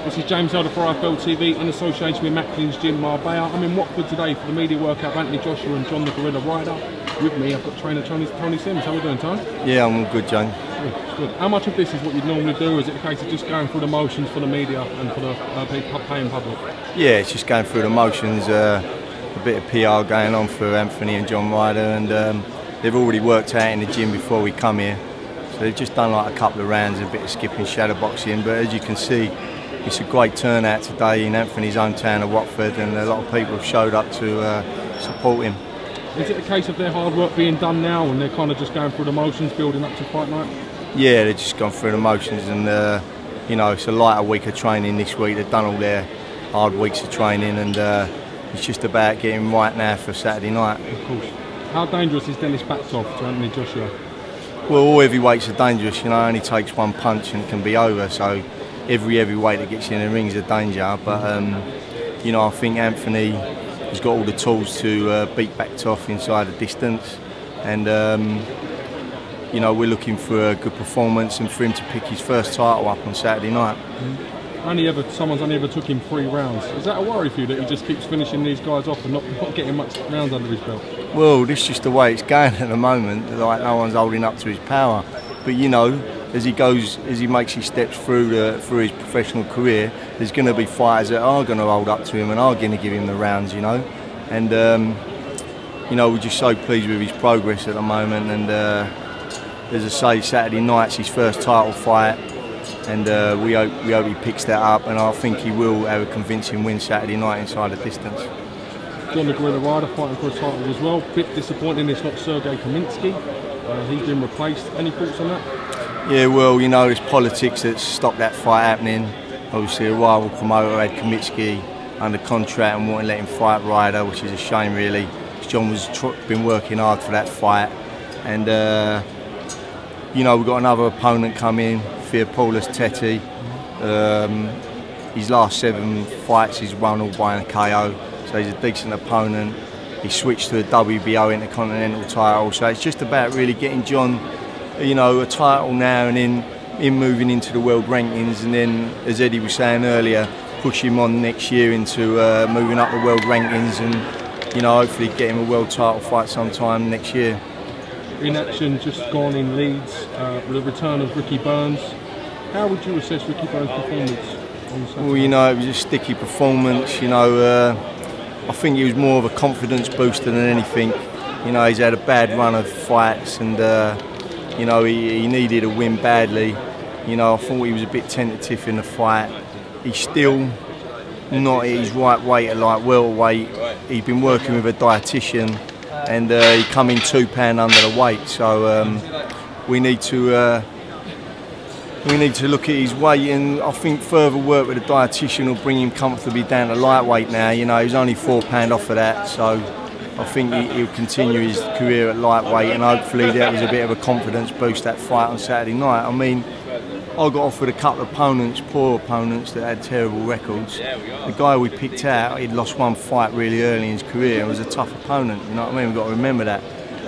This is James Elder for IFL TV in association with Macklin's Gym Marbella. I'm in Watford today for the media workout of Anthony Joshua and John the Gorilla Ryder. With me, I've got trainer Tony Sims. How are we doing, Tony? Yeah, I'm all good, John. Good. How much of this is what you'd normally do? Is it a case of just going through the motions for the media and for the paying public? Yeah, it's just going through the motions. A bit of PR going on for Anthony and John Ryder, and they've already worked out in the gym before we come here. So they've just done like a couple of rounds, a bit of skipping, shadow boxing. But as you can see, it's a great turnout today in Anthony's hometown of Watford, and a lot of people have showed up to support him. Is it a case of their hard work being done now and they're kind of just going through the motions, building up to fight night? Yeah, they've just gone through the motions, and you know, it's a lighter week of training this week. They've done all their hard weeks of training, and it's just about getting right now for Saturday night. Of course. How dangerous is Dennis Baktov to Anthony Joshua? Well, all heavyweights are dangerous, you know, only takes one punch and it can be over, so every heavyweight that gets in the ring is a danger, but you know, I think Anthony has got all the tools to beat Baktov inside the distance, and you know, we're looking for a good performance and for him to pick his first title up on Saturday night. Someone's only ever took him 3 rounds. Is that a worry for you that he just keeps finishing these guys off and not getting much rounds under his belt? Well, this is just the way it's going at the moment. Like, no one's holding up to his power. But you know, as he makes his steps through his professional career, there's going to be fighters that are going to hold up to him and are going to give him the rounds, you know. And you know, we're just so pleased with his progress at the moment. And as I say, Saturday night's his first title fight. And we hope he picks that up, and I think he will have a convincing win Saturday night inside the distance. John the Gorilla Ryder fighting for a title as well. Bit disappointing it's not Sergey Kaminsky. He's been replaced. Any thoughts on that? Yeah, well, you know, there's politics that stopped that fight happening. Obviously, a rival promoter had Kaminsky under contract and wouldn't let him fight Ryder, which is a shame, really. John was been working hard for that fight, and you know, we've got another opponent coming. Paulus Teti. His last 7 fights he's won all by a KO, so he's a decent opponent. He switched to a WBO Intercontinental title, so it's just about really getting John, you know, a title now, and then him moving into the world rankings, and then, as Eddie was saying earlier, push him on next year into moving up the world rankings, and you know, hopefully get him a world title fight sometime next year. In action just gone in Leeds with the return of Ricky Burns. How would you assess Ricky Burns' performance on Saturday? Well, you know, it was a sticky performance. You know, I think he was more of a confidence booster than anything. You know, he's had a bad run of fights, and you know, he needed a win badly. You know, I thought he was a bit tentative in the fight. He's still not at his right weight at light welterweight. He's been working with a dietitian, and he come in £2 under the weight, so we need to look at his weight, and I think further work with a dietitian will bring him comfortably down to lightweight now. You know, he's only £4 off of that, so I think he'll continue his career at lightweight, and hopefully that was a bit of a confidence boost, that fight on Saturday night. I mean, I got offered a couple of opponents, poor opponents that had terrible records. The guy we picked out, he'd lost 1 fight really early in his career and was a tough opponent, you know what I mean? We've got to remember that.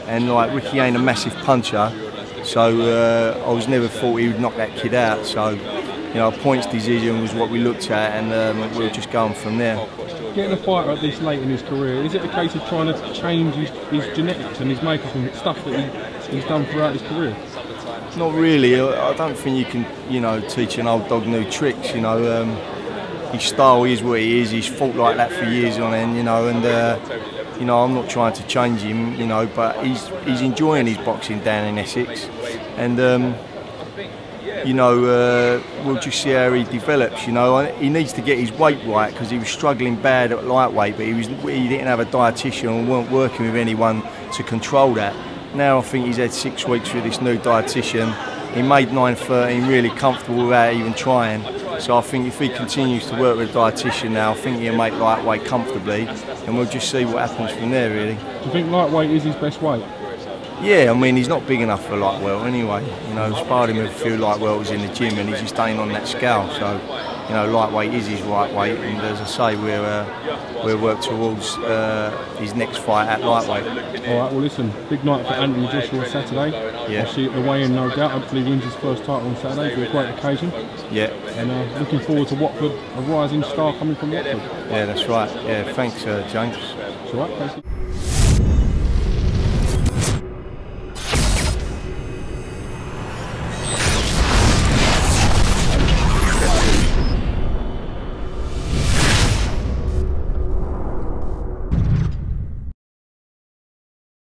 And like, Ricky ain't a massive puncher, so I was never thought he would knock that kid out. So, you know, a points decision was what we looked at, and we'll just go on from there. Getting a fighter at this late in his career, is it a case of trying to change his genetics and his makeup and stuff that he's done throughout his career? Not really. I don't think you can, you know, teach an old dog new tricks. You know, his style is what he is. He's fought like that for years on end, you know, and you know, I'm not trying to change him, you know, but he's enjoying his boxing down in Essex, and you know, we'll just see how he develops. You know, he needs to get his weight right, because he was struggling bad at lightweight, but he didn't have a dietitian and weren't working with anyone to control that. Now I think he's had 6 weeks with this new dietitian. He made 9:13 really comfortable without even trying. So I think if he continues to work with a dietitian now, I think he'll make lightweight comfortably, and we'll just see what happens from there, really. Do you think lightweight is his best weight? Yeah, I mean, he's not big enough for light well anyway. You know, sparred him with a few light welters in the gym, and he just ain't on that scale. So, you know, lightweight is his right weight, and as I say, we'll work towards his next fight at lightweight. All right, well listen, big night for Anthony Joshua Saturday. Yeah. I'll see you at the weigh-in, no doubt. Hopefully he wins his first title on Saturday. It'll be a great occasion. Yeah. And looking forward to Watford, a rising star coming from Watford. Yeah, that's right. Yeah, thanks, James. It's all right, thank you.